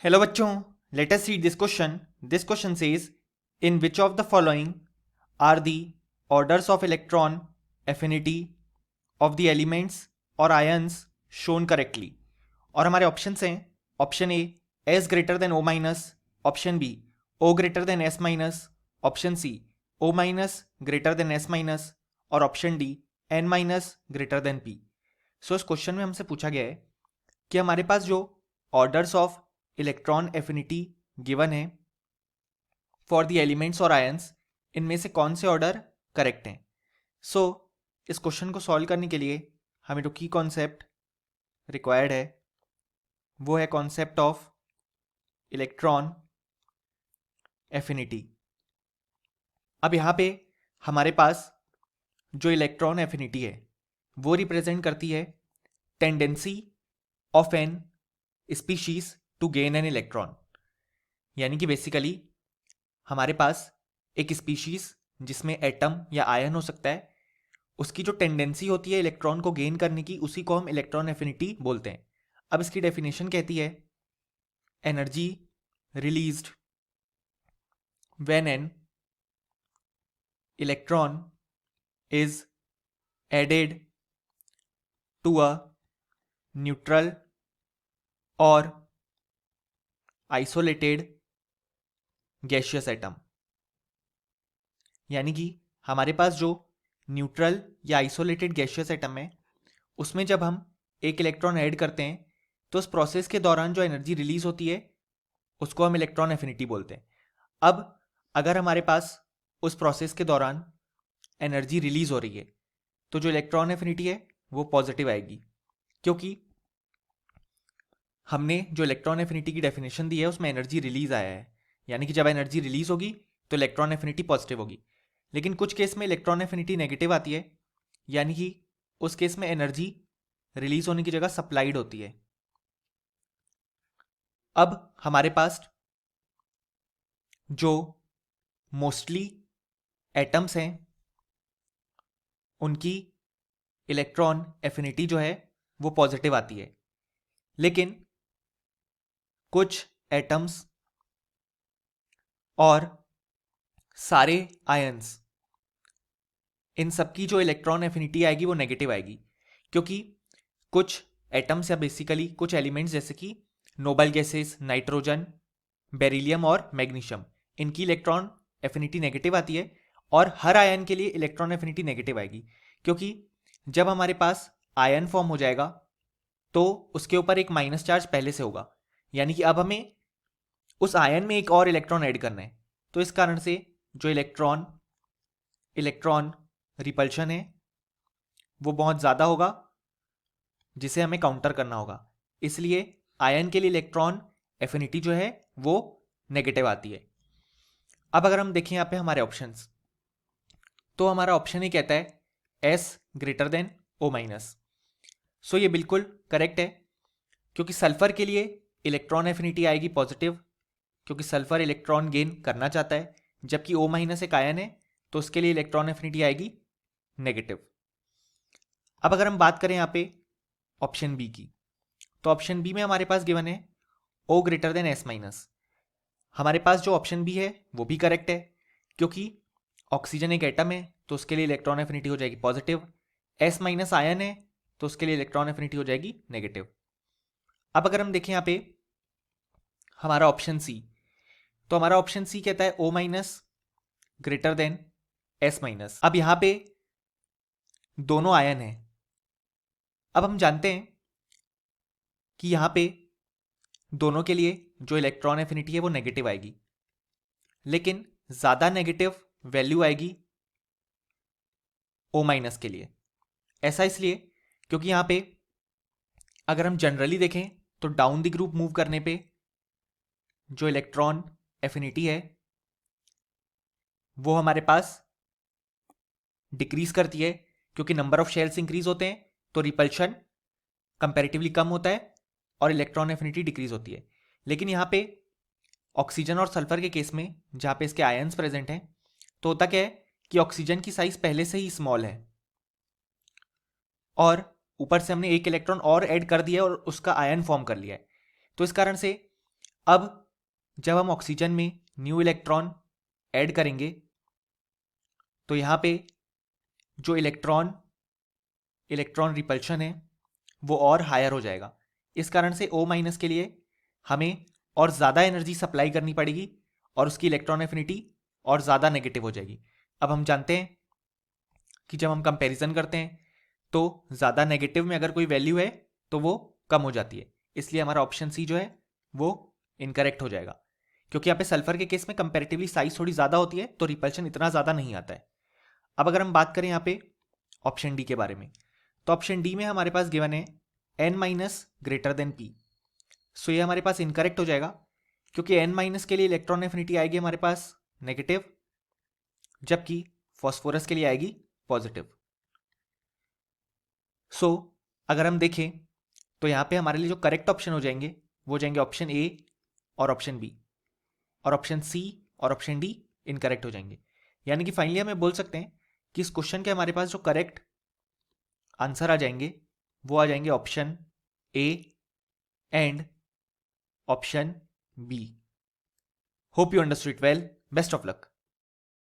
Hello बच्चों, let us read this question. This question says, in which of the following are the orders of electron affinity of the elements or ions shown correctly? और हमारे options हैं option A S greater than O minus, option B O greater than S minus, option C O minus greater than S minus और option D N minus greater than P. So इस question में हमसे पूछा गया है कि हमारे पास जो orders of electron affinity given है फॉर द एलिमेंट्स और आयंस, इनमें से कौन से ऑर्डर करेक्ट हैं. सो इस क्वेश्चन को सॉल्व करने के लिए हमें जो की कॉन्सेप्ट रिक्वायर्ड है वो है कॉन्सेप्ट ऑफ इलेक्ट्रॉन एफिनिटी. अब यहाँ पे हमारे पास जो इलेक्ट्रॉन एफिनिटी है वो रिप्रेजेंट करती है tendency of an species to gain an electron. यानी कि बेसिकली हमारे पास एक स्पीशीज जिसमें एटम या आयन हो सकता है, उसकी जो टेंडेंसी होती है इलेक्ट्रॉन को गेन करने की, उसी को हम इलेक्ट्रॉन एफिनिटी बोलते हैं. अब इसकी डेफिनेशन कहती है energy released when an electron is added to a neutral और आइसोलेटेड गैशियस एटम. यानी कि हमारे पास जो न्यूट्रल या आइसोलेटेड गैशियस एटम है उसमें जब हम एक इलेक्ट्रॉन ऐड करते हैं तो उस प्रोसेस के दौरान जो एनर्जी रिलीज होती है उसको हम इलेक्ट्रॉन एफिनिटी बोलते हैं. अब अगर हमारे पास उस प्रोसेस के दौरान एनर्जी रिलीज हो रही है तो जो इलेक्ट्रॉन एफिनिटी है वो पॉजिटिव आएगी, क्योंकि हमने जो इलेक्ट्रॉन एफिनिटी की डेफिनेशन दी है उसमें एनर्जी रिलीज आया है. यानी कि जब एनर्जी रिलीज होगी तो इलेक्ट्रॉन एफिनिटी पॉजिटिव होगी. लेकिन कुछ केस में इलेक्ट्रॉन एफिनिटी नेगेटिव आती है, यानी कि उस केस में एनर्जी रिलीज होने की जगह सप्लाइड होती है. अब हमारे पास जो मोस्टली एटम्स हैं उनकी इलेक्ट्रॉन एफिनिटी जो है वो पॉजिटिव आती है, लेकिन कुछ एटम्स और सारे आयंस, इन सबकी जो इलेक्ट्रॉन एफिनिटी आएगी वो नेगेटिव आएगी, क्योंकि कुछ एटम्स या बेसिकली कुछ एलिमेंट्स जैसे कि नोबल गैसेस, नाइट्रोजन, बेरिलियम और मैग्नीशियम, इनकी इलेक्ट्रॉन एफिनिटी नेगेटिव आती है और हर आयन के लिए इलेक्ट्रॉन एफिनिटी नेगेटिव आएगी, क्योंकि जब हमारे पास आयन फॉर्म हो जाएगा तो उसके ऊपर एक माइनस चार्ज पहले से होगा. यानी कि अब हमें उस आयन में एक और इलेक्ट्रॉन ऐड करना है, तो इस कारण से जो इलेक्ट्रॉन रिपल्शन है वो बहुत ज़्यादा होगा, जिसे हमें काउंटर करना होगा. इसलिए आयन के लिए इलेक्ट्रॉन एफिनिटी जो है वो नेगेटिव आती है. अब अगर हम देखें यहाँ पे हमारे ऑप्शंस, तो हमारा ऑप्शन ही कहता है S greater than O minus. So ये बिल्कुल करेक्ट है, क्योंकि सल्फर के लिए इलेक्ट्रॉन एफिनिटी आएगी पॉजिटिव, क्योंकि सल्फर इलेक्ट्रॉन गेन करना चाहता है, जबकि O माइनस एक आयन है तो उसके लिए इलेक्ट्रॉन एफिनिटी आएगी नेगेटिव. अब अगर हम बात करें यहाँ पे ऑप्शन बी की, तो ऑप्शन बी में हमारे पास गिवन है O greater than S minus. हमारे पास जो ऑप्शन बी है वो भी करेक्ट है, क्योंकि ऑक्सीजन एक एटम है तो उसके लिए इलेक्ट्रॉन एफिनिटी हो जाएगी पॉजिटिव. S माइनस आयन है तो उसके लिए इलेक्ट्रॉन एफिनिटी हो जाएगी नेगेटिव. अब अगर हम देखें यहाँ पे हमारा ऑप्शन सी, तो हमारा ऑप्शन सी कहता है O minus greater than S minus. अब यहाँ पे दोनों आयन है. अब हम जानते हैं कि यहाँ पे दोनों के लिए जो इलेक्ट्रॉन एफिनिटी है वो नेगेटिव आएगी, लेकिन ज़्यादा नेगेटिव वैल्यू आएगी O माइनस के लिए. ऐसा इसलिए क्योंकि यहाँ पे अगर हम जनरली देखें तो डाउन द ग्रुप मूव करने पे जो इलेक्ट्रॉन एफिनिटी है वो हमारे पास डिक्रीज करती है, क्योंकि नंबर ऑफ शेल्स इंक्रीज होते हैं तो रिपल्शन कंपैरेटिवली कम होता है और इलेक्ट्रॉन एफिनिटी डिक्रीज होती है. लेकिन यहाँ पे ऑक्सीजन और सल्फर के केस में जहाँ पे इसके आयंस प्रेजेंट हैं, तो होता क्या है कि ऑक्सीजन की साइज पहले से ही स्मॉल है और ऊपर से हमने एक इलेक्ट्रॉन और ऐड कर दिया और उसका आयन फॉर्म कर लिया है, तो इस कारण से अब जब हम ऑक्सीजन में न्यू इलेक्ट्रॉन ऐड करेंगे तो यहाँ पे जो इलेक्ट्रॉन रिपल्शन है वो और हायर हो जाएगा। इस कारण से O- के लिए हमें और ज़्यादा एनर्जी सप्लाई करनी पड़ेगी और उसकी इलेक्ट्रॉन एफिनिटी और ज़्यादा नेगेटिव हो जाएगी। अब हम जानते हैं कि जब हम कंपैरिजन करते हैं तो ज़्यादा नेगेटिव में अगर कोई वैल्यू है तो वो कम हो जाती है, इसलिए हमारा ऑप्शन सी जो है वो इनकरेक्ट हो जाएगा, क्योंकि यहाँ पे सल्फर के केस में कंपैरेटिवली साइज थोड़ी ज़्यादा होती है तो रिपल्शन इतना ज़्यादा नहीं आता है। अब अगर हम बात करें यहाँ पे ऑप्शन डी के बारे में, तो ऑप्शन डी में हमारे पास गिवन है N-P। सो ये हमारे पास इनकरेक्ट हो जाएगा, क्योंकि N- के लिए इलेक्ट्रॉन एफिनिटी आएगी हमारे पास नेगेटिव, जबकि फॉस्फोरस के लिए आएगी पॉजिटिव। सो अगर हम देखें तो यहाँ पे हमारे लिए जो करेक्ट ऑप्शन हो जाएंगे वो हो जाएंगे ऑप्शन ए और ऑप्शन बी, और ऑप्शन सी और ऑप्शन डी इनकरेक्ट हो जाएंगे। यानी कि फाइनली हमें बोल सकते हैं कि इस क्वेश्चन के हमारे पास जो करेक्ट आंसर आ जाएंगे वो आ जाएंगे option A and option B. Hope you understood it well. Best of luck.